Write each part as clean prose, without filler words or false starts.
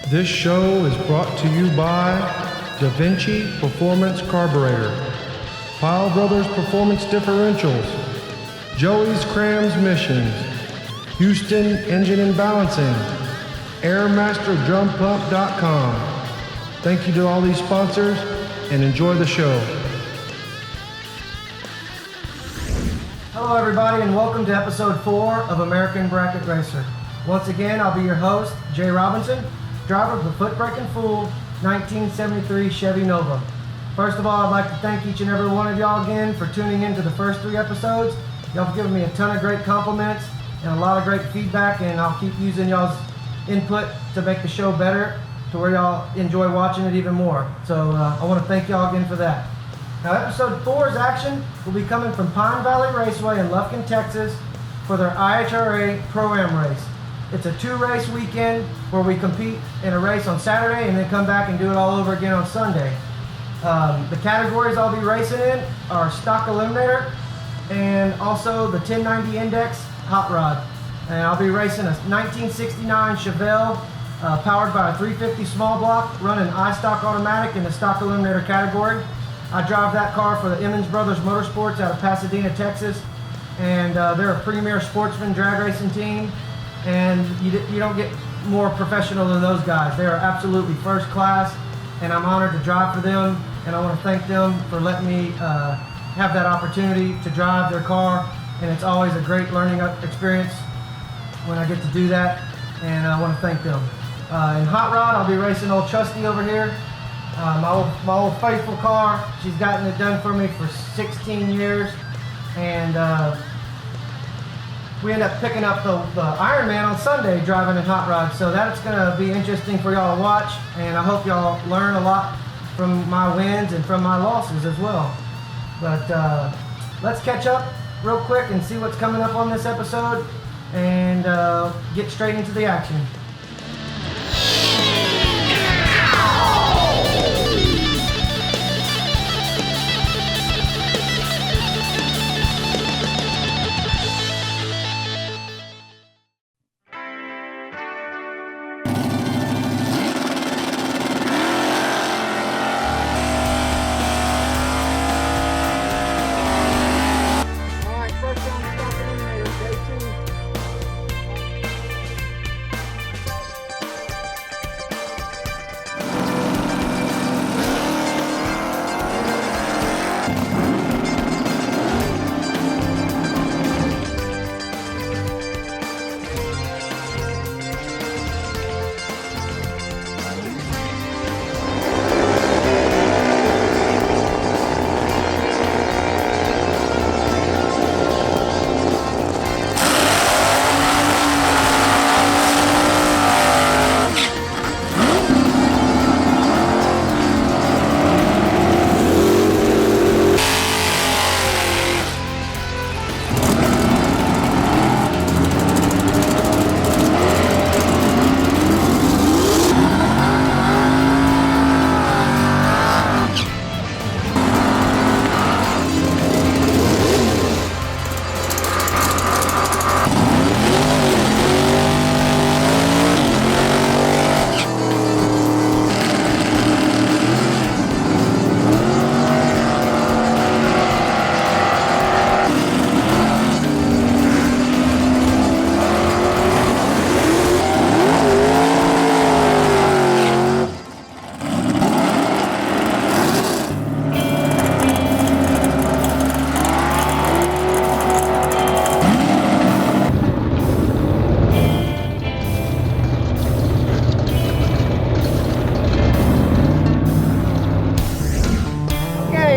This show is brought to you by Da Vinci Performance Carburetor, Pyle Brothers Performance Differentials, Joey's Transmissions, Houston Engine and Balancing, AirMasterDrumPump.com. Thank you to all these sponsors and enjoy the show. Hello everybody and welcome to episode 4 of American Bracket Racer. Once again, I'll be your host, Jay Robinson, driver of the Foot Braking Fool 1973 Chevy Nova. First of all, I'd like to thank each and every one of y'all again for tuning in to the first 3 episodes. Y'all have given me a ton of great compliments and a lot of great feedback, and I'll keep using y'all's input to make the show better to where y'all enjoy watching it even more. So I want to thank y'all again for that. Now episode 4's action will be coming from Pine Valley Raceway in Lufkin, Texas for their IHRA Pro-Am race. It's a 2-race weekend where we compete in a race on Saturday and then come back and do it all over again on Sunday. The categories I'll be racing in are stock Eliminator and also the 1090 Index Hot Rod. And I'll be racing a 1969 Chevelle powered by a 350 small block running iStock automatic in the stock Eliminator category. I drive that car for the Emmons Brothers Motorsports out of Pasadena, Texas. And they're a premier sportsman drag racing team. And you don't get more professional than those guys. They are absolutely first class, and I'm honored to drive for them, and I want to thank them for letting me have that opportunity to drive their car, and it's always a great learning experience when I get to do that, and I want to thank them. In Hot Rod, I'll be racing old Trusty over here, my old faithful car. She's gotten it done for me for 16 years, and we end up picking up the Ironman on Sunday driving in Hot Rod, so that's going to be interesting for y'all to watch, and I hope y'all learn a lot from my wins and from my losses as well. But let's catch up real quick and see what's coming up on this episode and get straight into the action.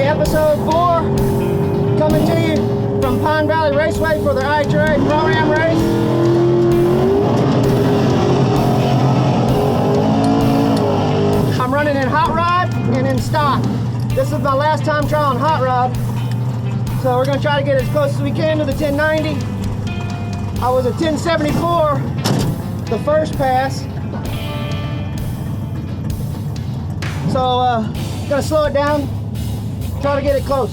Episode 4 coming to you from Pine Valley Raceway for the IHRA Pro-Am race. I'm running in Hot Rod and in stock. This is my last time trying Hot Rod, so we're going to try to get as close as we can to the 1090. I was a 1074 the first pass, so gonna slow it down. Try to get it close.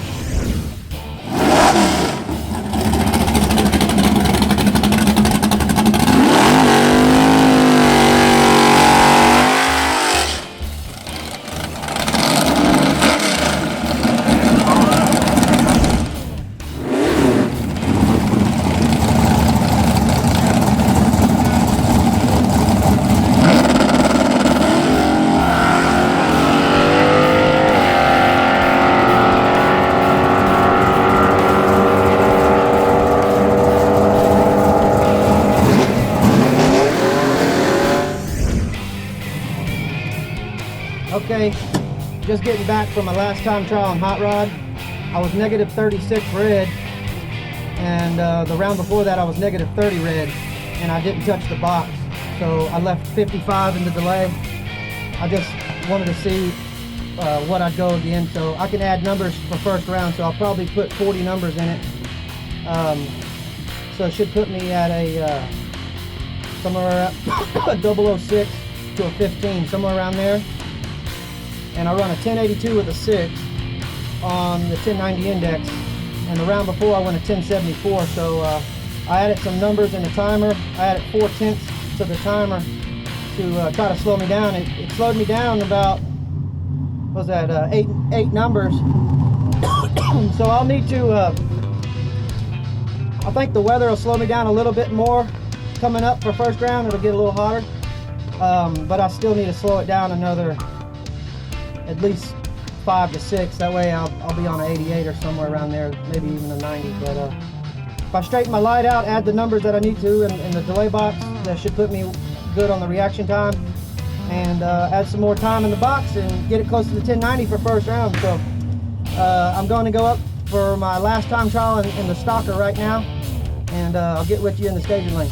just getting back from my last time trial on hot rod. I was negative 36 red, and the round before that I was negative 30 red, and I didn't touch the box. So I left 55 in the delay. I just wanted to see what I'd go again. So I can add numbers for first round, so I'll probably put 40 numbers in it. So it should put me at a somewhere a 006 to a 15, somewhere around there. And I run a 1082 with a 6 on the 1090 index. And the round before I went a 1074, so I added some numbers in the timer. I added 4/10 to the timer to try to slow me down. It slowed me down about, what was that, eight numbers. So I'll need to, I think the weather will slow me down a little bit more coming up for first round. It'll get a little hotter, but I still need to slow it down another at least 5 to 6. That way I'll be on an 88 or somewhere around there, maybe even a 90. But if I straighten my light out, add the numbers that I need to in the delay box, that should put me good on the reaction time, and add some more time in the box and get it close to the 1090 for first round. So I'm going to go up for my last time trial in the stalker right now, and I'll get with you in the staging lane.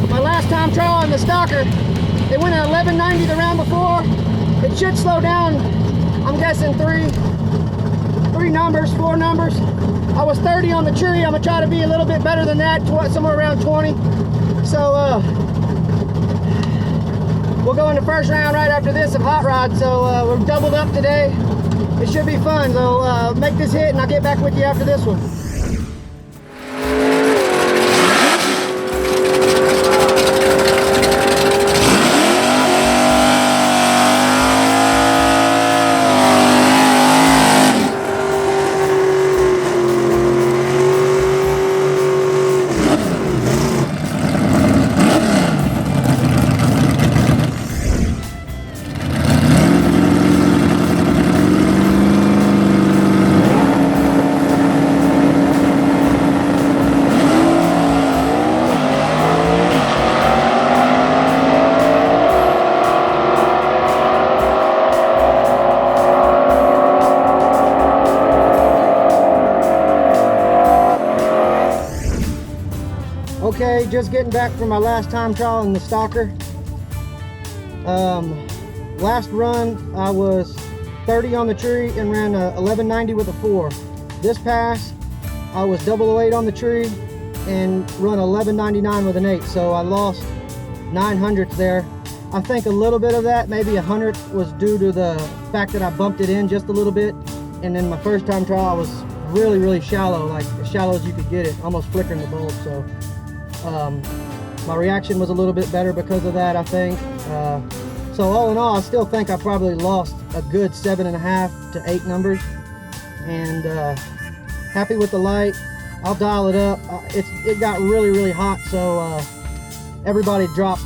My last time trial in the stalker, it went at 1190 the round before. It should slow down, I'm guessing four numbers. I was 30 on the tree. I'm gonna try to be a little bit better than that, somewhere around 20. So we'll go into first round right after this of hot rod. So we're doubled up today. It should be fun. So make this hit and I'll get back with you after this one. Okay, just getting back from my last time trial in the stalker. Last run I was 30 on the tree and ran a 1190 with a 4. This pass I was 008 on the tree and run 1199 with an 8. So I lost 900 there. I think a little bit of that, maybe 100, was due to the fact that I bumped it in just a little bit. And then my first time trial I was really shallow, like as shallow as you could get it, almost flickering the bulb. So my reaction was a little bit better because of that, I think. So all in all, I still think I probably lost a good 7.5 to 8 numbers. And happy with the light. I'll dial it up. It got really hot, so everybody dropped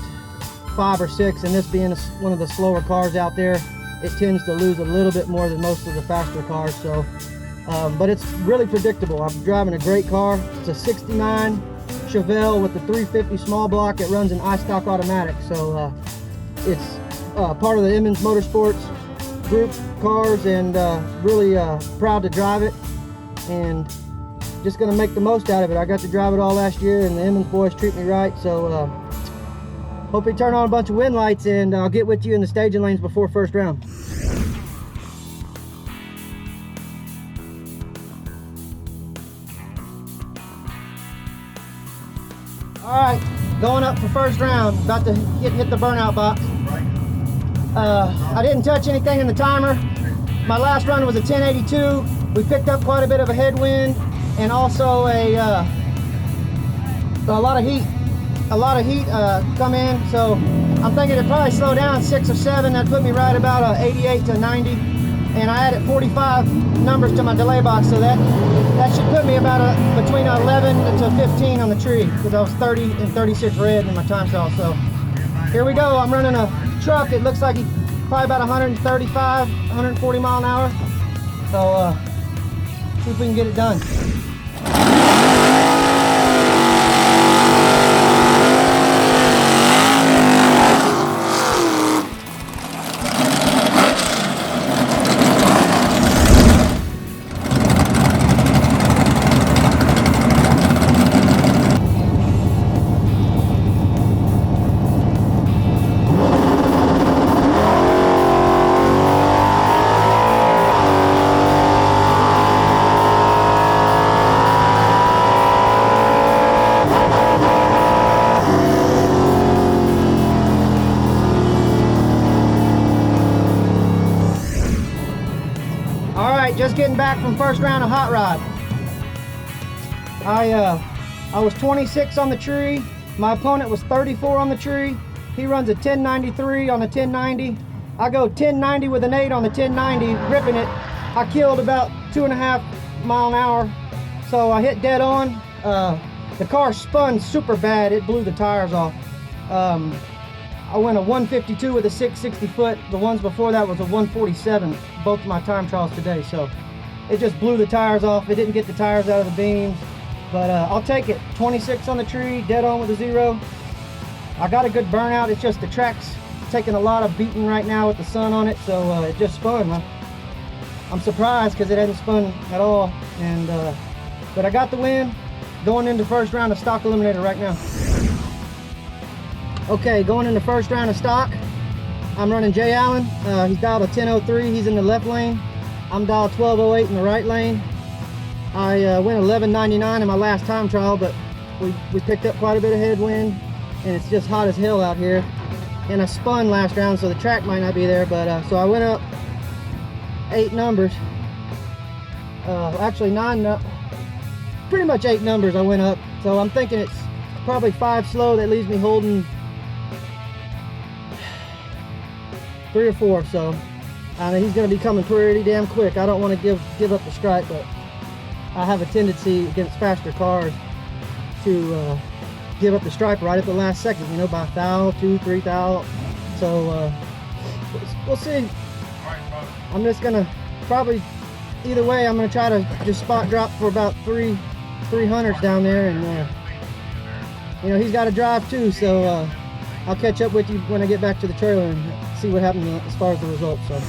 5 or 6, and this being one of the slower cars out there, it tends to lose a little bit more than most of the faster cars. So, but it's really predictable. I'm driving a great car. It's a 69 Chevelle with the 350 small block. It runs an iStock automatic. So it's part of the Emmons Motorsports group cars, and really proud to drive it, and just gonna make the most out of it. I got to drive it all last year, and the Emmons boys treat me right. So hope we turn on a bunch of wind lights, and I'll get with you in the staging lanes before first round. All right, going up for first round, about to hit the burnout box. I didn't touch anything in the timer. My last run was a 1082. We picked up quite a bit of a headwind, and also a lot of heat. Come in, so I'm thinking it'd probably slow down 6 or 7. That put me right about 88 to 90, and I added 45 numbers to my delay box, so that should put me about between 11 to 15 on the tree, because I was 30 and 36 red in my time trial. So here we go. I'm running a truck. It looks like he's probably about 135, 140 mile an hour. So see if we can get it done. Just getting back from first round of hot rod. I was 26 on the tree. My opponent was 34 on the tree. He runs a 1093 on a 1090. I go 1090 with an 8 on the 1090, ripping it. I killed about 2.5 mile an hour. So I hit dead on. The car spun super bad. It blew the tires off. I went a 152 with a 660 foot. The ones before that was a 147, both of my time trials today. So it just blew the tires off. It didn't get the tires out of the beams, but I'll take it. 26 on the tree, dead on with a 0. I got a good burnout. It's just the track's taking a lot of beating right now with the sun on it, so it just spun. I'm surprised because it hadn't spun at all, and but I got the win. Going into first round of stock eliminator right now. Okay, going in the first round of stock, I'm running Jay Allen. He's dialed a 1003, he's in the left lane. I'm dialed 1208 in the right lane. I went 1199 in my last time trial, but we picked up quite a bit of headwind, and it's just hot as hell out here. And I spun last round, so the track might not be there, but so I went up 8 numbers. Actually 9, pretty much 8 numbers I went up. So I'm thinking it's probably 5 slow. That leaves me holding 3 or 4, so he's going to be coming pretty damn quick. I don't want to give up the stripe, but I have a tendency against faster cars to give up the stripe right at the last second, you know, by 1 thou, 2, 3 thou. So we'll see. I'm just going to probably, either way, I'm going to try to just spot drop for about 300s down there, and you know, he's got to drive too, so I'll catch up with you when I get back to the trailer and see what happened as far as the results. So.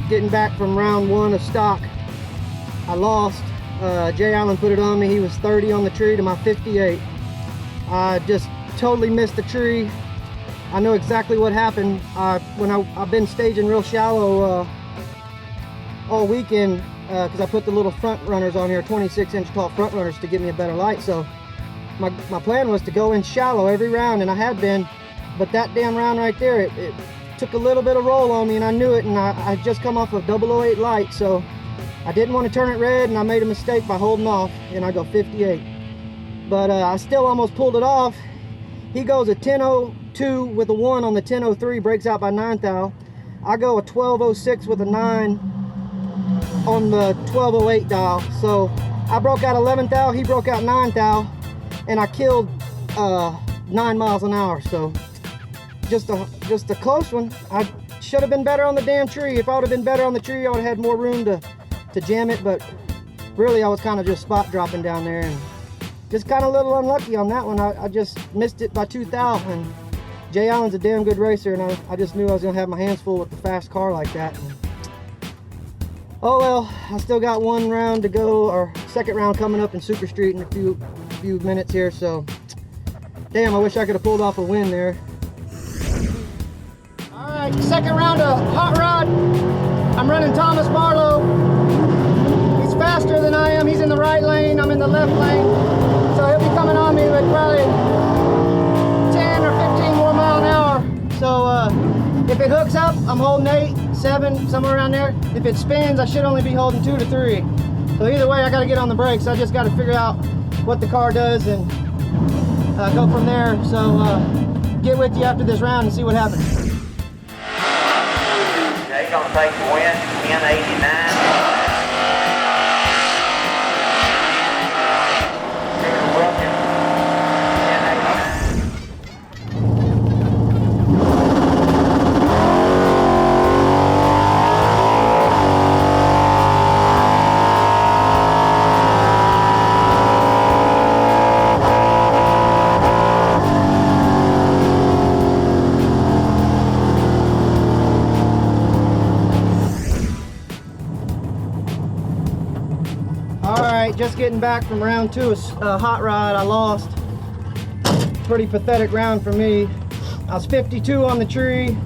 Getting back from round 1 of stock, I lost. Jay Allen put it on me. He was 30 on the tree to my 58. I just totally missed the tree. I know exactly what happened. I've been staging real shallow all weekend because I put the little front runners on here, 26-inch tall front runners to give me a better light. So my plan was to go in shallow every round, and I had been, but that damn round right there, it took a little bit of roll on me, and I knew it, and I just come off a 008 light, so I didn't want to turn it red, and I made a mistake by holding off, and I go 58. But I still almost pulled it off. He goes a 10.02 with a 1 on the 10.03, breaks out by 9 thou. I go a 12.06 with a 9 on the 12.08 dial. So I broke out 11 thou, he broke out 9 thou, and I killed 9 miles an hour. So just a close one. I should have been better on the damn tree. If I would have been better on the tree, I would have had more room to jam it, but really I was kind of just spot dropping down there, and just kind of a little unlucky on that one. I just missed it by 2 thou, and Jay Allen's a damn good racer, and I just knew I was gonna have my hands full with the fast car like that. And, oh well, I still got one round to go, or second round coming up in Super Street in a few minutes here, so damn, I wish I could have pulled off a win there. All right, second round of hot rod. I'm running Thomas Marlowe. He's faster than I am. He's in the right lane, I'm in the left lane, so he'll be coming on me with probably 10 or 15 more mile an hour. So if it hooks up, I'm holding 8, 7, somewhere around there. If it spins, I should only be holding 2 to 3. So either way, I got to get on the brakes. I just got to figure out what the car does and go from there. So get with you after this round and see what happens. They're going to take the win, 1089. Just getting back from round 2 of hot rod. I lost. Pretty pathetic round for me. I was 52 on the tree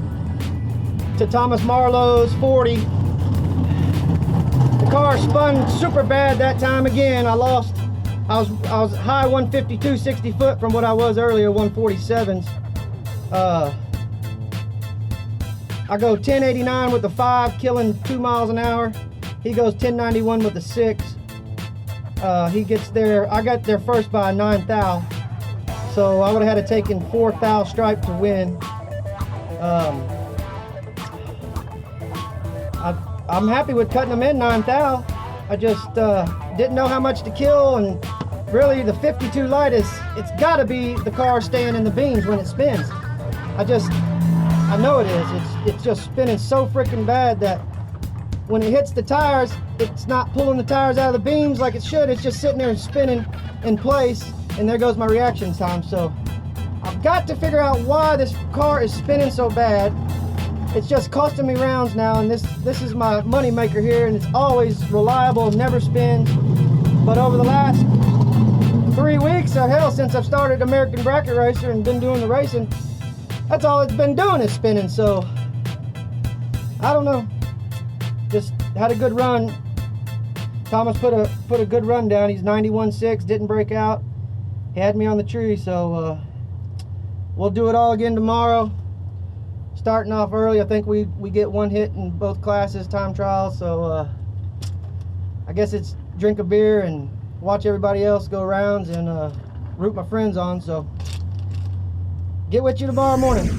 to Thomas Marlowe's 40. The car spun super bad that time again. I lost. I was high 152, 60 foot from what I was earlier, 147s. I go 1089 with the 5, killing 2 miles an hour. He goes 1091 with the 6. He gets there. I got there first by 9 thou, so I would have had to taken 4 thou stripe to win. I'm happy with cutting them in 9 thou. I just didn't know how much to kill, and really the 52 light it's got to be the car staying in the beams when it spins. I know it is. It's just spinning so freaking bad that when it hits the tires, it's not pulling the tires out of the beams like it should. It's just sitting there and spinning in place, and there goes my reaction time. So I've got to figure out why this car is spinning so bad. It's just costing me rounds now, and this is my money maker here, and it's always reliable, never spins. But over the last 3 weeks, or hell, since I've started American Bracket Racer and been doing the racing, that's all it's been doing is spinning. So I don't know. Just had a good run. Thomas put a good run down. He's 91.6, didn't break out. He had me on the tree, so we'll do it all again tomorrow. Starting off early, I think we get 1 hit in both classes, time trials. So I guess it's drink a beer and watch everybody else go rounds and root my friends on. So get with you tomorrow morning.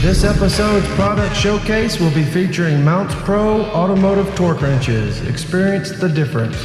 This episode's product showcase will be featuring Mounts Pro automotive torque wrenches. Experience the difference.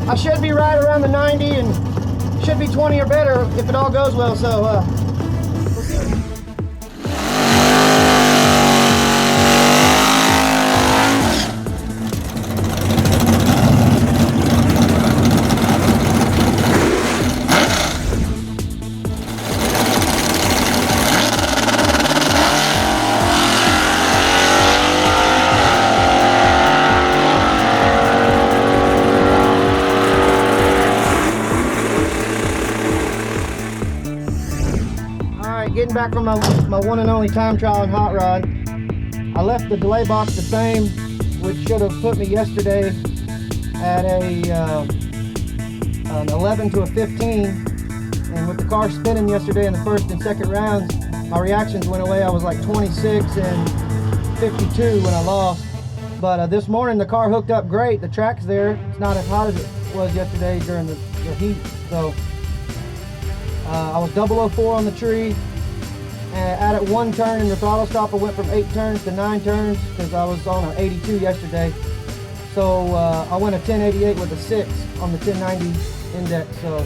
I should be right around the 90 and should be 20 or better if it all goes well. So we'll see. Getting back from my one and only time trial and hot rod, I left the delay box the same, which should have put me yesterday at an 11 to a 15. And with the car spinning yesterday in the first and second rounds, my reactions went away. I was like 26 and 52 when I lost. But this morning the car hooked up great. The track's there. It's not as hot as it was yesterday during the heat. So I was 004 on the tree. Added one turn in the throttle stop. I went from 8 turns to 9 turns because I was on an 82 yesterday. So I went a 1088 with a 6 on the 1090 index. So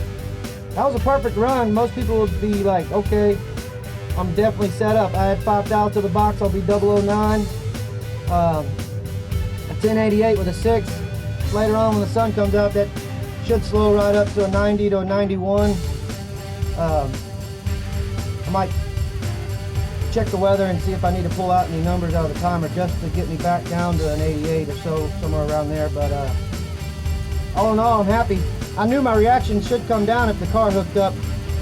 that was a perfect run. Most people would be like, okay, I'm definitely set up. I had 5 dial to the box. I'll be 009. A 1088 with a 6. Later on when the sun comes out, that should slow right up to a 90 to a 91. I might check the weather and see if I need to pull out any numbers out of the timer just to get me back down to an 88 or so, somewhere around there. But all in all, I'm happy. I knew my reaction should come down if the car hooked up,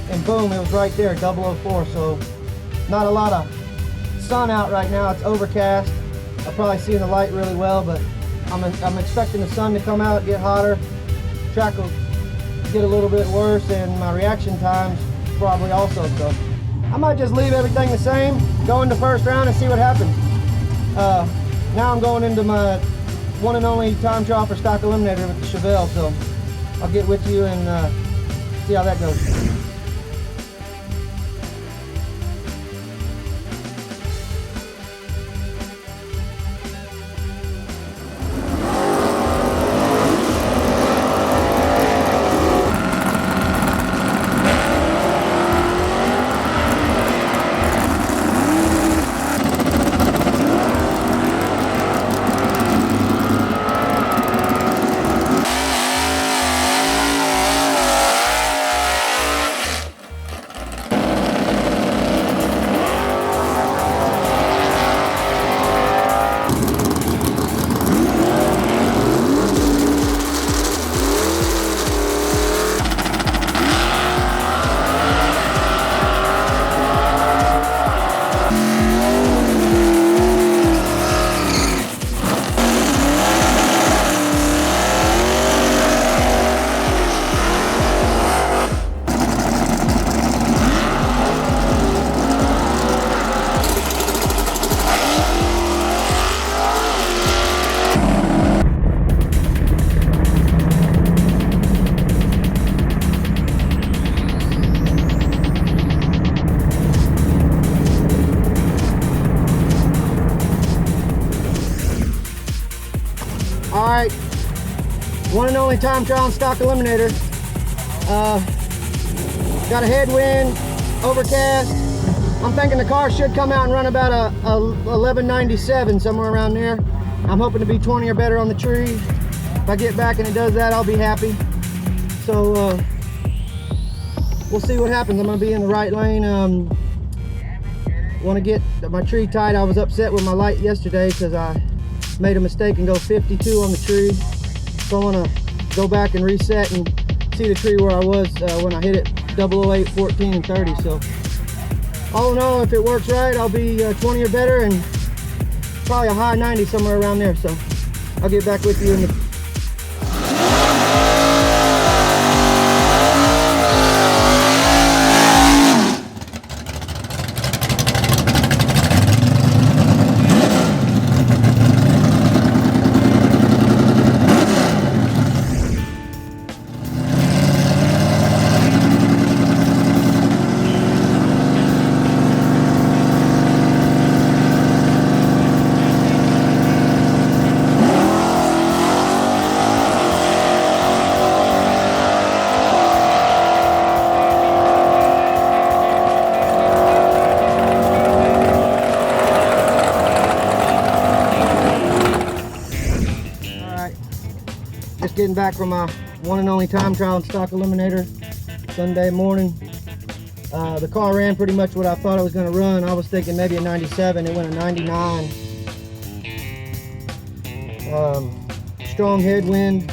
and boom, it was right there, 004. So not a lot of sun out right now. It's overcast. I'll probably see in the light really well, but I'm expecting the sun to come out, get hotter, track will get a little bit worse, and my reaction times probably also. So I might just leave everything the same, go into first round and see what happens. Now I'm going into my one and only time trial for stock Eliminator with the Chevelle, so I'll get with you and see how that goes. One and only time trial and stock Eliminator. Got a headwind, overcast. I'm thinking the car should come out and run about a 1197, somewhere around there. I'm hoping to be 20 or better on the tree. If I get back and it does that, I'll be happy. So we'll see what happens. I'm gonna be in the right lane. Want to get my tree tied. I was upset with my light yesterday because I made a mistake and go 52 on the tree. So I want to go back and reset and see the tree where I was when I hit it 008, 14, and 30. So all in all, if it works right, I'll be 20 or better and probably a high 90 somewhere around there. So I'll get back with you in the getting back from my one and only time trial and stock Eliminator Sunday morning. The car ran pretty much what I thought it was going to run. I was thinking maybe a 97. It went a 99. Strong headwind.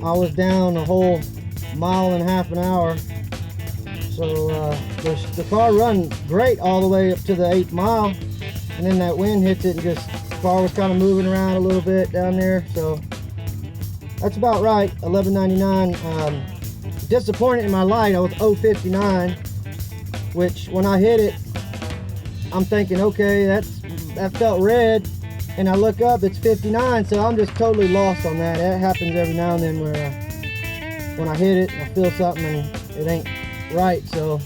I was down a whole mile and a half an hour. So the car run great all the way up to the 8th mile, and then that wind hits it and just the car was kind of moving around a little bit down there. So that's about right, 1199. Disappointed in my light. I was 059, which when I hit it, I'm thinking, okay, that felt red, and I look up, it's 59. So I'm just totally lost on that. That happens every now and then where when I hit it, I feel something and it ain't right. So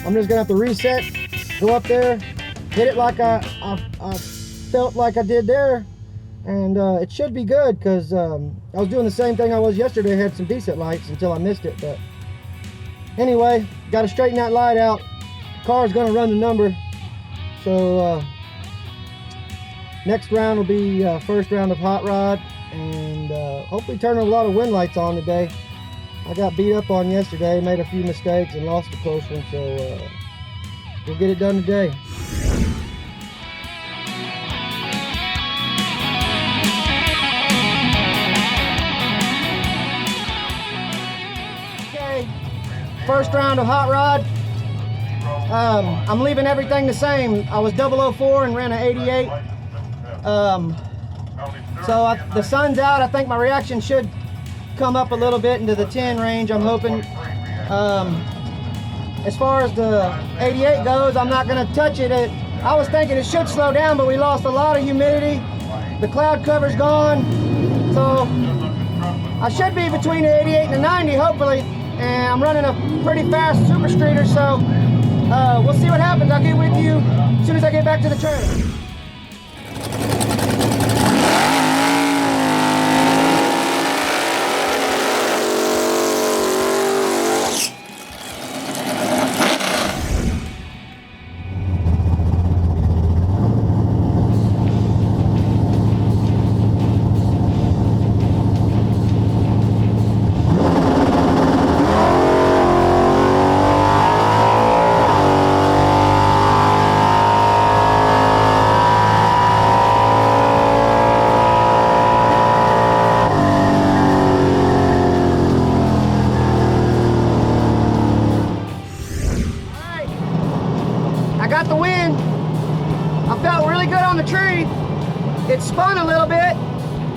I'm just gonna have to reset, go up there, hit it like I felt like I did there. And it should be good because I was doing the same thing I was yesterday. I had some decent lights until I missed it. But anyway, got to straighten that light out. Car's going to run the number. So next round will be first round of hot rod. And hopefully turning a lot of wind lights on today. I got beat up on yesterday, made a few mistakes and lost a close one. So we'll get it done today. First round of hot rod. I'm leaving everything the same. I was 004 and ran an 88. The sun's out. I think my reaction should come up a little bit into the 10 range, I'm hoping. As far as the 88 goes, I'm not going to touch it. I was thinking it should slow down, but we lost a lot of humidity. The cloud cover's gone. So I should be between the 88 and the 90, hopefully. And I'm running a pretty fast super streeter, so we'll see what happens. I'll get with you as soon as I get back to the trailer. It spun a little bit.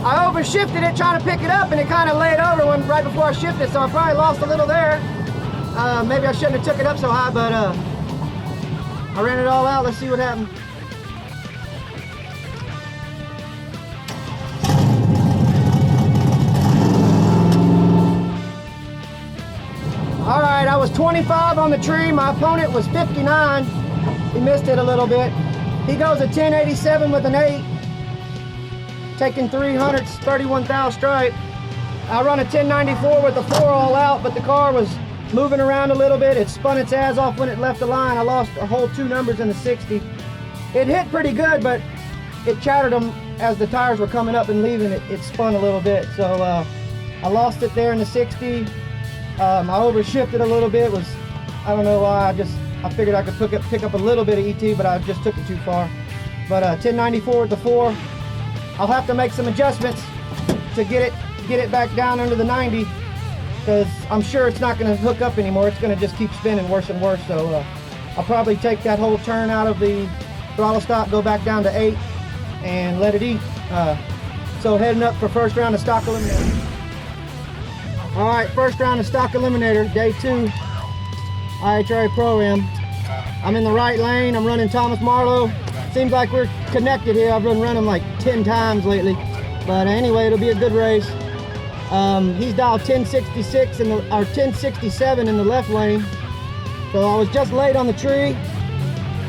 I overshifted it trying to pick it up and it kind of laid over right before I shifted, so I probably lost a little there. Maybe I shouldn't have took it up so high, but I ran it all out. Let's see what happened. All right, I was 25 on the tree. My opponent was 59. He missed it a little bit. He goes a 1087 with an 8. Taking 300, 31 thou stripe. I run a 1094 with the 4 all out, but the car was moving around a little bit. It spun its ass off when it left the line. I lost a whole 2 numbers in the 60. It hit pretty good, but it chattered them as the tires were coming up and leaving. It spun a little bit, so I lost it there in the 60. I overshifted a little bit. I don't know why. I figured I could pick up a little bit of ET, but I just took it too far. But 1094 with the 4. I'll have to make some adjustments to get it back down under the 90, because I'm sure it's not going to hook up anymore. It's going to just keep spinning worse and worse. So I'll probably take that whole turn out of the throttle stop, go back down to 8, and let it eat. So heading up for first round of stock eliminator. All right, first round of stock eliminator, day 2, IHRA Pro-Am. I'm in the right lane. I'm running Thomas Marlowe. Seems like we're connected here. I've been running like 10 times lately. But anyway, it'll be a good race. He's dialed 1066 or 1067 in the left lane. So I was just late on the tree.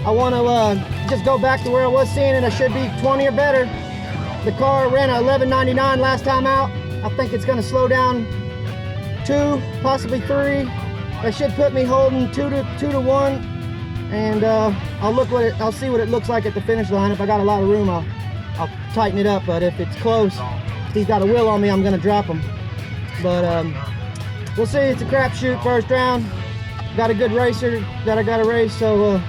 I want to just go back to where I was seeing it. I should be 20 or better. The car ran a 1199 last time out. I think it's going to slow down 2, possibly 3. That should put me holding 2 to 1. And I'll see what it looks like at the finish line. If I got a lot of room, I'll tighten it up. But if it's close, if he's got a wheel on me, I'm going to drop him. But we'll see. It's a crapshoot first round. Got a good racer that I got to race, so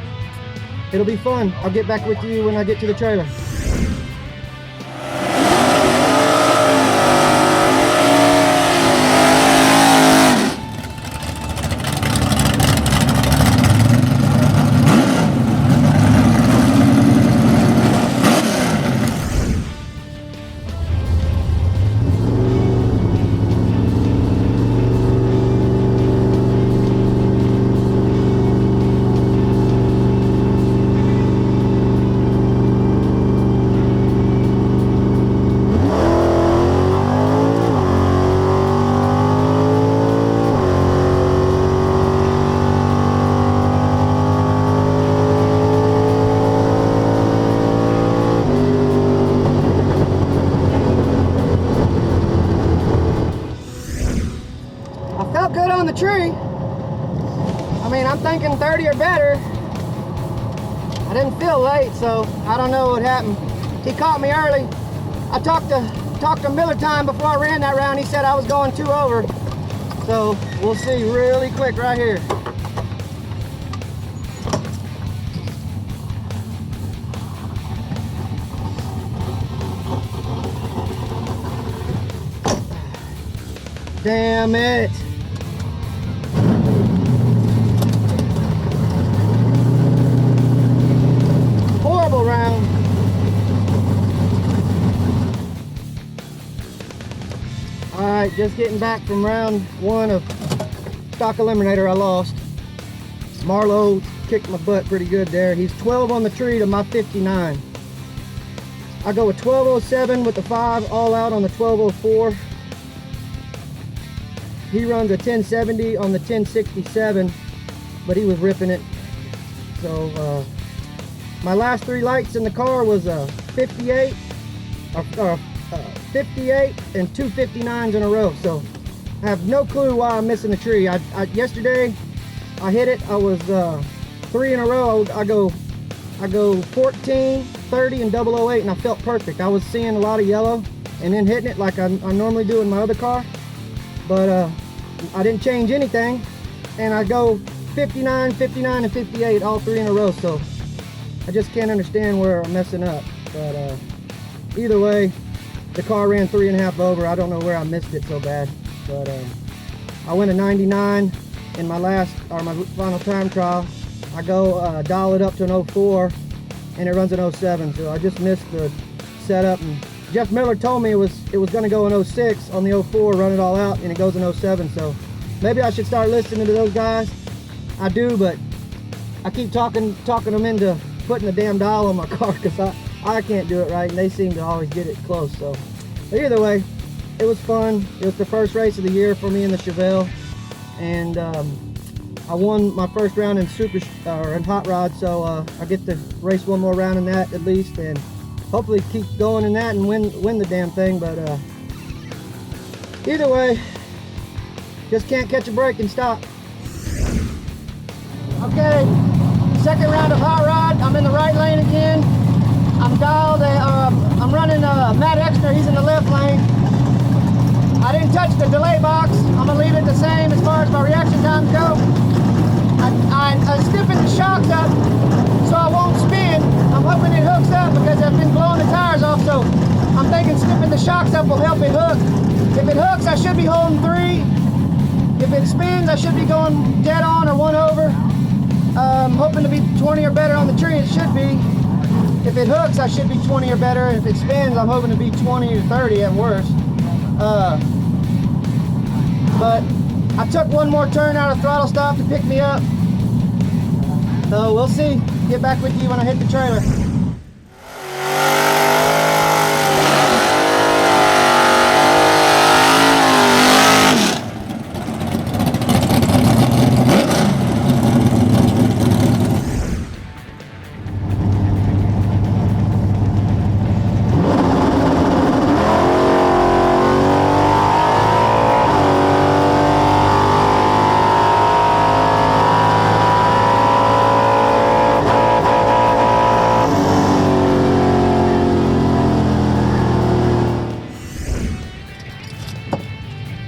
it'll be fun. I'll get back with you when I get to the trailer. Good on the tree. I mean, I'm thinking 30 or better. I didn't feel late, so I don't know what happened. He caught me early. I talked to Miller Time before I ran that round. He said I was going 2 over. So we'll see really quick right here. Damn it. Horrible round. All right, just getting back from round 1 of stock eliminator. I lost. Marlowe kicked my butt pretty good there. He's 12 on the tree to my 59. I go with 1207 with the 5 all out on the 1204. He runs a 1070 on the 1067, but he was ripping it. So my last 3 lights in the car was 58 and 2 59s in a row. So I have no clue why I'm missing the tree. Yesterday I hit it. I was 3 in a row. I go 14, 30, and 008, and I felt perfect. I was seeing a lot of yellow and then hitting it like I normally do in my other car. But I didn't change anything, and I go 59, 59, and 58, all 3 in a row. So I just can't understand where I'm messing up. But either way, the car ran 3.5 over. I don't know where I missed it so bad. But I went a 99 in my final time trial. I go dial it up to an 04, and it runs an 07. So I just missed the setup. And Jeff Miller told me it was going to go in 06 on the 04, run it all out, and it goes in 07. So maybe I should start listening to those guys. I do, but I keep talking them into putting the damn dial on my car because I can't do it right, and they seem to always get it close. So, but either way, it was fun. It was the first race of the year for me in the Chevelle, and I won my first round in in hot rod. So I get to race one more round in that at least, and hopefully keep going in that and win the damn thing. But Either way, just can't catch a break and stop. Okay, second round of hot rod. I'm in the right lane again. I'm dialed. I'm running Matt Exner. He's in the left lane. I didn't touch the delay box. I'm gonna leave it the same as far as my reaction times go. I stiffened the shocks up so I won't spin. I'm hoping it hooks up because I've been blowing the tires off, so I'm thinking stiffening the shocks up will help it hook. If it hooks, I should be holding 3. If it spins, I should be going dead on or 1 over. I'm hoping to be 20 or better on the tree. It should be. If it hooks, I should be 20 or better. If it spins, I'm hoping to be 20 or 30 at worst. But I took one more turn out of throttle stop to pick me up. So we'll see. Get back with you when I hit the trailer.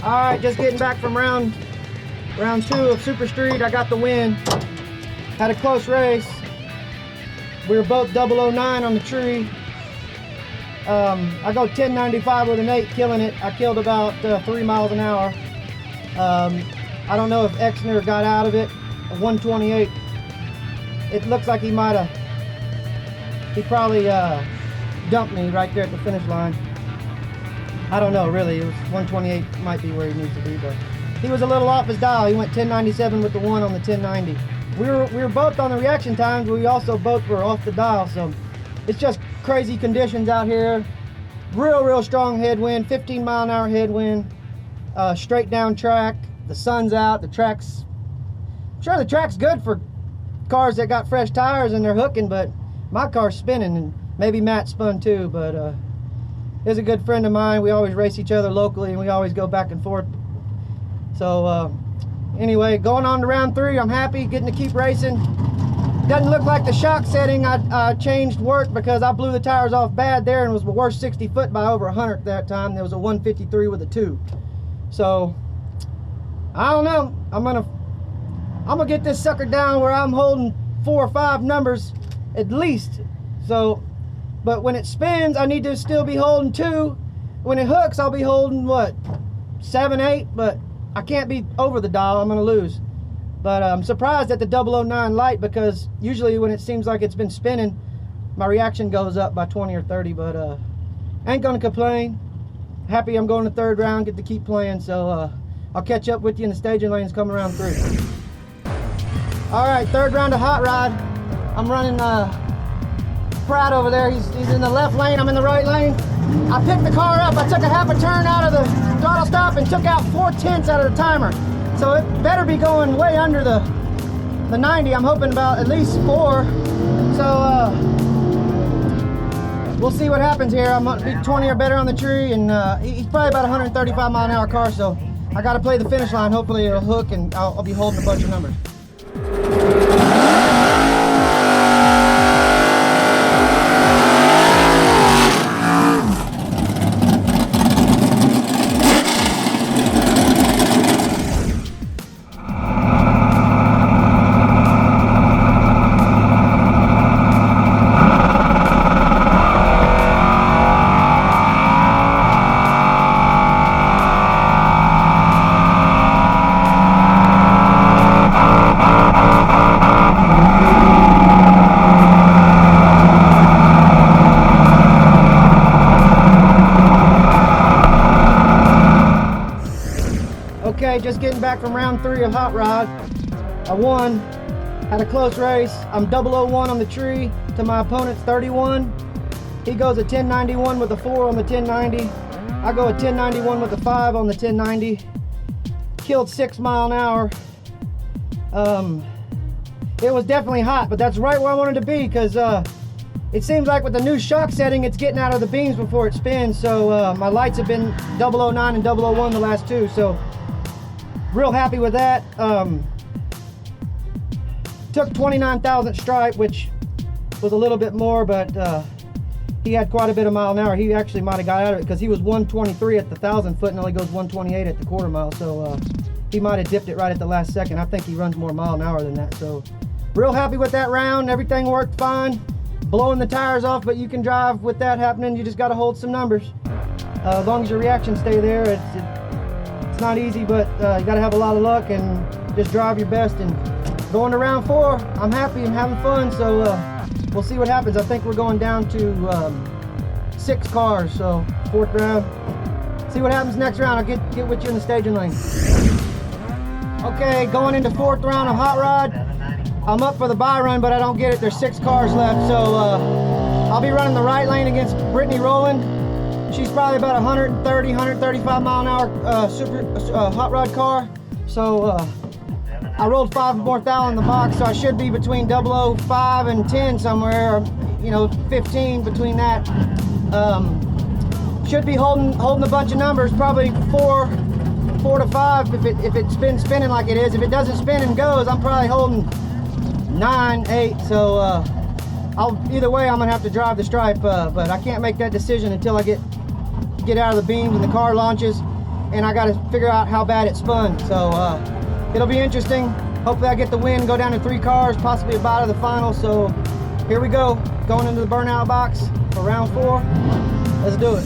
Alright, just getting back from round 2 of Super Street. I got the win. Had a close race. We were both 009 on the tree. I go 1095 with an 8, killing it. I killed about 3 miles an hour. I don't know if Exner got out of it. 128. It looks like he probably dumped me right there at the finish line. I don't know, really. It was 128 might be where he needs to be, but he was a little off his dial. He went 1097 with the 1 on the 1090. We were both on the reaction times, but we also both were off the dial, so it's just crazy conditions out here. Real strong headwind, 15 mile an hour headwind, straight down track. The sun's out, I'm sure the track's good for cars that got fresh tires and they're hooking, but my car's spinning, and maybe Matt spun too, but he's a good friend of mine. We always race each other locally, and we always go back and forth. So anyway, going on to round 3, I'm happy getting to keep racing. Doesn't look like the shock setting. I changed work because I blew the tires off bad there and was the worst 60 foot by over 100 that time. There was a 153 with a 2. So I don't know. I'm gonna get this sucker down where I'm holding 4 or 5 numbers at least. So, but when it spins, I need to still be holding 2. When it hooks, I'll be holding what, 7, 8, but I can't be over the dial. I'm gonna lose. But I'm surprised at the 009 light, because usually when it seems like it's been spinning, my reaction goes up by 20 or 30, but ain't gonna complain. Happy I'm going to 3rd round, get to keep playing, so I'll catch up with you in the staging lanes coming around 3. All right, 3rd round of hot rod. I'm running Pratt over there. He's in the left lane, I'm in the right lane. I picked the car up, I took a half a turn out of the throttle stop and took out 4/10 out of the timer. So it better be going way under the 90. I'm hoping about at least 4. So we'll see what happens here. I'm gonna be 20 or better on the tree, and he's probably about 135 mile an hour car, so I gotta play the finish line. Hopefully it'll hook and I'll be holding a bunch of numbers. Okay, just getting back from round 3 of hot rod. I won, had a close race. I'm 001 on the tree to my opponent's 31. He goes a 1091 with a 4 on the 1090. I go a 1091 with a 5 on the 1090. Killed 6 mile an hour. It was definitely hot, but that's right where I wanted to be, because it seems like with the new shock setting, it's getting out of the beams before it spins. So my lights have been 009 and 001 the last two. So real happy with that. Took 29,000 stripe, which was a little bit more, but he had quite a bit of mile an hour. He actually might have got out of it because he was 123 at the 1,000 foot and only goes 128 at the quarter mile. So he might have dipped it right at the last second. I think he runs more mile an hour than that. So real happy with that round. Everything worked fine. Blowing the tires off, but you can drive with that happening. You just got to hold some numbers. As long as your reactions stay there, it's not easy, but you got to have a lot of luck and just drive your best. And going to round 4, I'm happy and having fun. So we'll see what happens. I think we're going down to 6 cars, so 4th round. See what happens next round. I'll get with you in the staging lane. Okay, going into 4th round of Hot Rod. I'm up for the buy run, but I don't get it. There's 6 cars left, so I'll be running the right lane against Brittany Rowland. She's probably about 130, 135 mile an hour super hot rod car. So I rolled 5 more thou in the box, so I should be between 005 and 10 somewhere, or, you know, 15 between that. Should be holding a bunch of numbers, probably 4 to 5 if it's been spinning like it is. If it doesn't spin and goes, I'm probably holding 9, 8. So either way, I'm gonna have to drive the stripe, but I can't make that decision until I get out of the beams and the car launches, and I got to figure out how bad it spun. So it'll be interesting. Hopefully I get the win, go down to 3 cars, possibly a bye to the final. So here we go, going into the burnout box for round 4. Let's do it.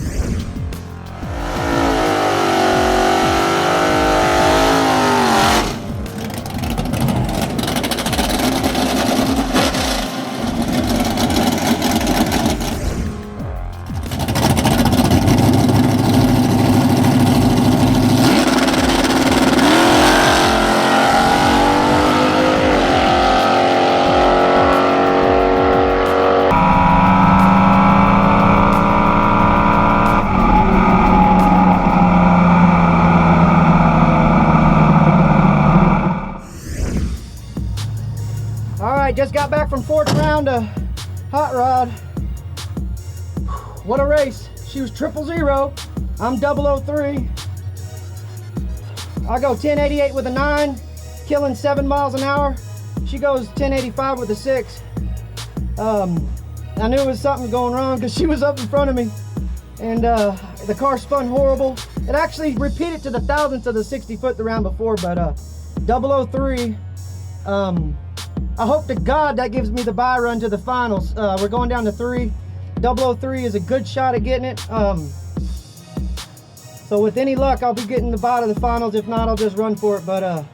Just got back from 4th round of Hot Rod. What a race. She was 000. I'm 003. I go 1088 with a 9, killing 7 miles an hour. She goes 1085 with a 6. I knew it was something going wrong because she was up in front of me, and the car spun horrible. It actually repeated to the 1,000th of the 60 foot the round before, but 003. I hope to God that gives me the bye run to the finals. We're going down to 3. 003 is a good shot at getting it. So with any luck, I'll be getting the bye to the finals. If not, I'll just run for it. But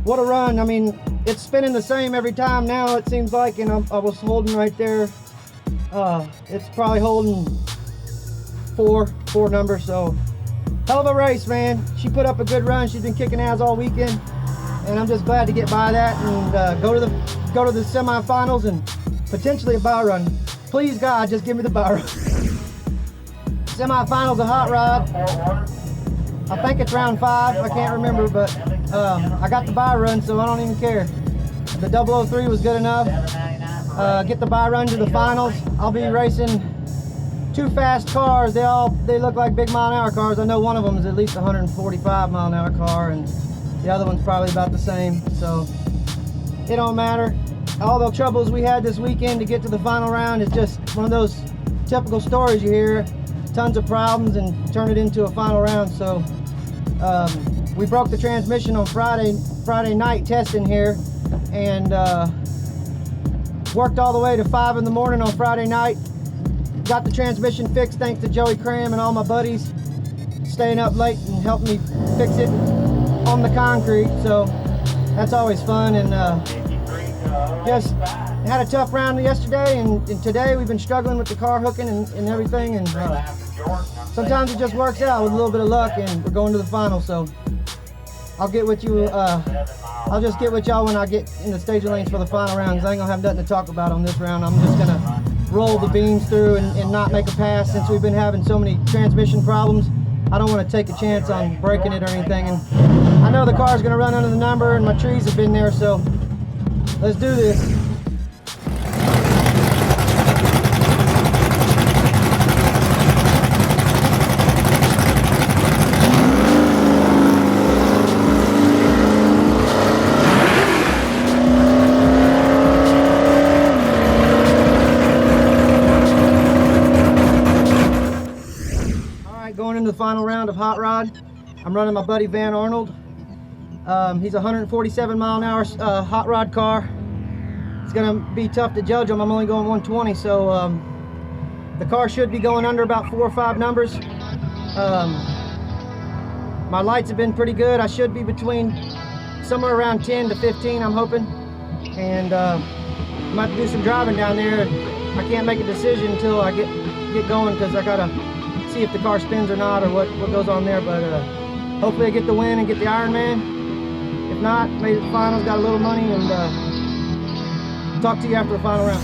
what a run. I mean, it's spinning the same every time now, it seems like, and I was holding right there. It's probably holding 4 numbers. So hell of a race, man. She put up a good run. She's been kicking ass all weekend. And I'm just glad to get by that and go to the semifinals and potentially a bye run. Please God, just give me the bye run. Semifinals of Hot Rod. I think it's round 5. I can't remember, but I got the bye run, so I don't even care. The 003 was good enough. Get the bye run to the finals. I'll be racing 2 fast cars. They look like big mile an hour cars. I know one of them is at least 145 mile an hour car, and the other one's probably about the same, so it don't matter. All the troubles we had this weekend to get to the final round is just one of those typical stories you hear. Tons of problems and turn it into a final round. So we broke the transmission on Friday night testing here, and worked all the way to 5 in the morning on Friday night. Got the transmission fixed thanks to Joey Cram and all my buddies staying up late and helping me fix it on the concrete, so that's always fun. And just had a tough round yesterday, and today we've been struggling with the car hooking and everything, and sometimes it just works out with a little bit of luck, and we're going to the final. So I'll get with you, I'll just get with y'all when I get in the staging lanes for the final round, because I ain't gonna have nothing to talk about on this round. I'm just gonna roll the beams through and not make a pass. Since we've been having so many transmission problems, I don't want to take a chance on breaking it or anything. And I know the car's going to run under the number, and my trees have been there, so let's do this. the final round of Hot Rod. I'm running my buddy Van Arnold. He's a 147 mile an hour hot rod car. It's gonna be tough to judge him. I'm only going 120, so the car should be going under about 4 or 5 numbers. My lights have been pretty good. I should be between somewhere around 10 to 15, I'm hoping. And I'm about to do some driving down there. And I can't make a decision until I get going, because I gotta see if the car spins or not, or what goes on there. But hopefully I get the win and get the Ironman. If not, maybe the finals, got a little money, and talk to you after the final round.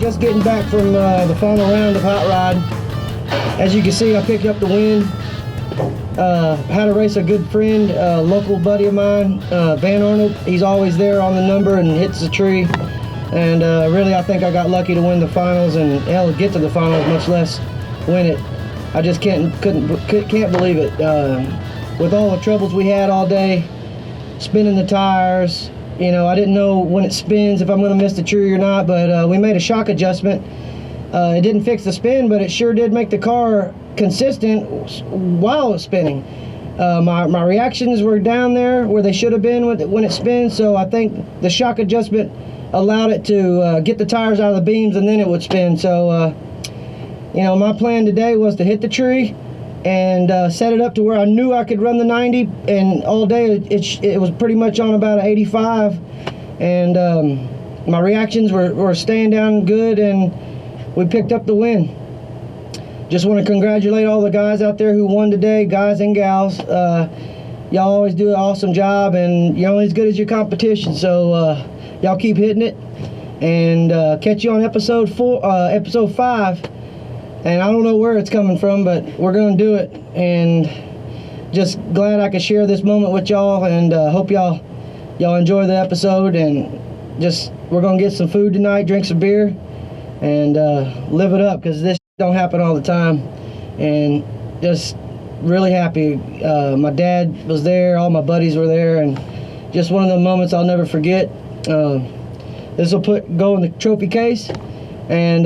Just getting back from the final round of Hot Rod. As you can see, I picked up the win. Had to race a good friend, local buddy of mine, Van Arnold. He's always there on the number and hits the tree. And really, I think I got lucky to win the finals, and hell, get to the finals, much less win it. I just can't believe it. With all the troubles we had all day, spinning the tires. You know, I didn't know when it spins if I'm going to miss the tree or not, but we made a shock adjustment. It didn't fix the spin, but it sure did make the car consistent while it was spinning. My reactions were down there where they should have been when it spins, so I think the shock adjustment allowed it to get the tires out of the beams, and then it would spin. So, you know, my plan today was to hit the tree and set it up to where I knew I could run the 90, and all day it was pretty much on about an 85, and my reactions were staying down good, and we picked up the win. Just want to congratulate all the guys out there who won today, guys and gals. Y'all always do an awesome job, and you're only as good as your competition, so y'all keep hitting it, and catch you on episode 5. And I don't know where it's coming from, but we're going to do it. And just glad I could share this moment with y'all, and hope y'all enjoy the episode. And just, we're going to get some food tonight, drink some beer, and live it up, because this don't happen all the time. And just really happy. My dad was there, all my buddies were there, and just one of the moments I'll never forget. This will go in the trophy case. And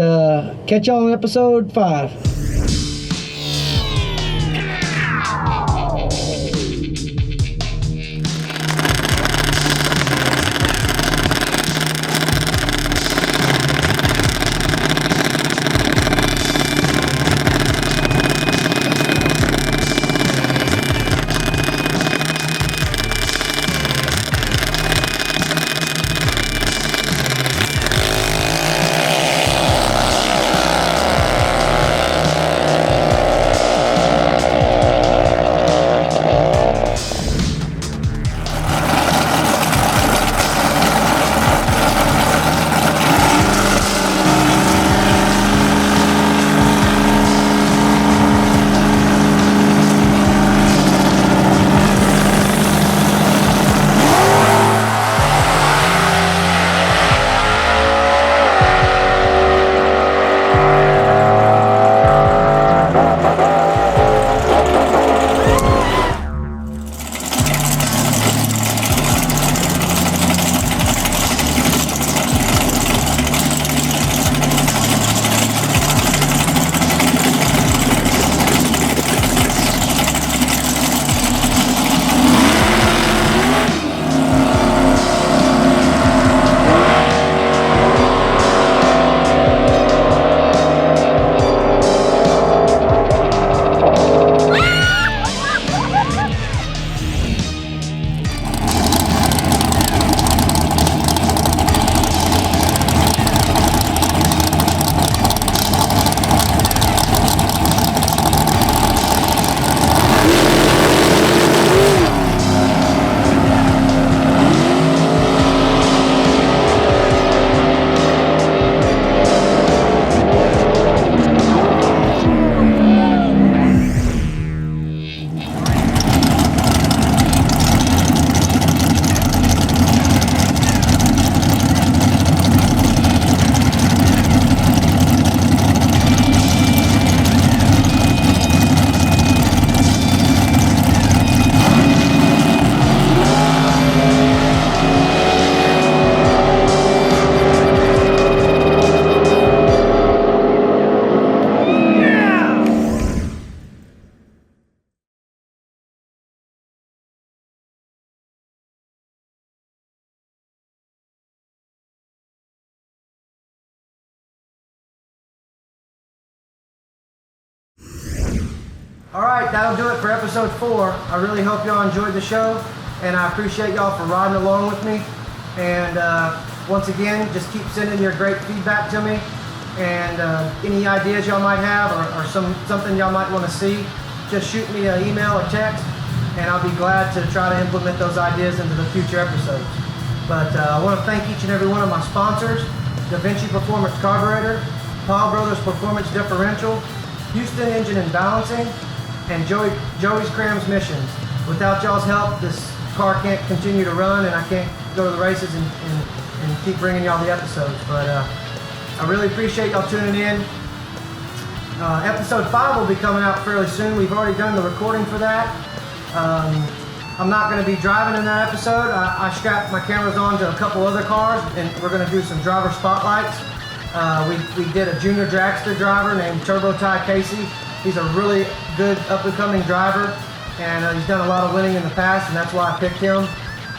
catch y'all in episode 5. All right, that'll do it for episode 4. I really hope y'all enjoyed the show, and I appreciate y'all for riding along with me. And once again, just keep sending your great feedback to me, and any ideas y'all might have, or something y'all might want to see, just shoot me an email or text, and I'll be glad to try to implement those ideas into the future episodes. But I want to thank each and every one of my sponsors: DaVinci Performance Carburetor, Powell Brothers Performance Differential, Houston Engine and Balancing, and Joey's Transmissions. Without y'all's help, this car can't continue to run, and I can't go to the races and keep bringing y'all the episodes. But I really appreciate y'all tuning in. Episode 5 will be coming out fairly soon. We've already done the recording for that. I'm not going to be driving in that episode. I strapped my cameras on to a couple other cars, and we're going to do some driver spotlights. We did a junior dragster driver named Turbo Ty Casey. He's a really good up-and-coming driver, and he's done a lot of winning in the past, and that's why I picked him.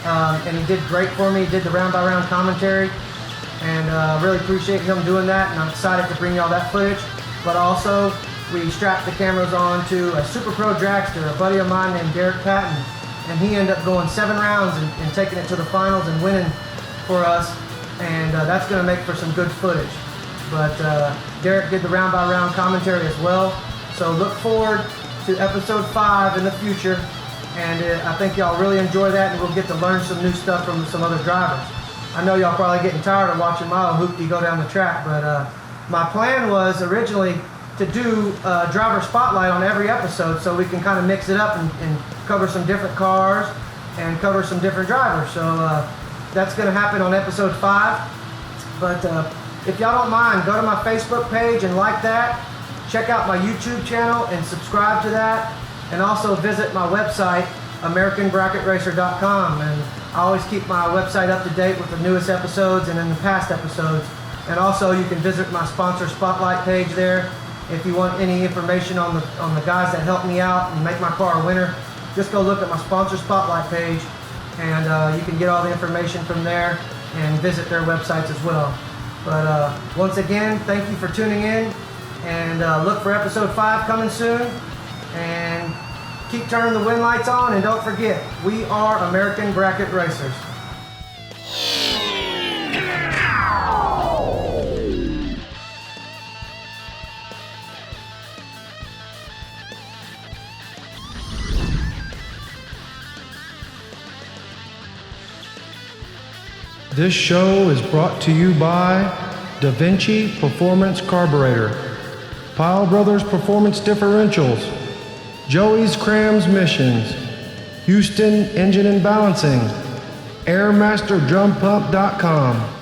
And he did great for me. He did the round-by-round commentary, and really appreciate him doing that, and I'm excited to bring y'all that footage. But also, we strapped the cameras on to a Super Pro dragster, a buddy of mine named Derek Patton, and he ended up going 7 rounds and taking it to the finals and winning for us, and that's going to make for some good footage. But Derek did the round-by-round commentary as well. So look forward to episode 5 in the future, and I think y'all really enjoy that, and we'll get to learn some new stuff from some other drivers. I know y'all probably getting tired of watching my old hoopty go down the track, but my plan was originally to do a driver spotlight on every episode, so we can kind of mix it up and cover some different cars and cover some different drivers. So that's going to happen on episode 5. But if y'all don't mind, go to my Facebook page and like that. Check out my YouTube channel and subscribe to that. And also visit my website, AmericanBracketRacer.com. And I always keep my website up to date with the newest episodes and in the past episodes. And also you can visit my sponsor spotlight page there. If you want any information on the guys that help me out and make my car a winner, just go look at my sponsor spotlight page, and you can get all the information from there and visit their websites as well. But once again, thank you for tuning in, and look for episode 5 coming soon. And keep turning the wind lights on, and don't forget, we are American Bracket Racers. This show is brought to you by DaVinci Performance Carburetor, Powell Brothers Performance Differentials, Joey's Transmissions, Houston Engine and Balancing, AirMasterDrumPump.com.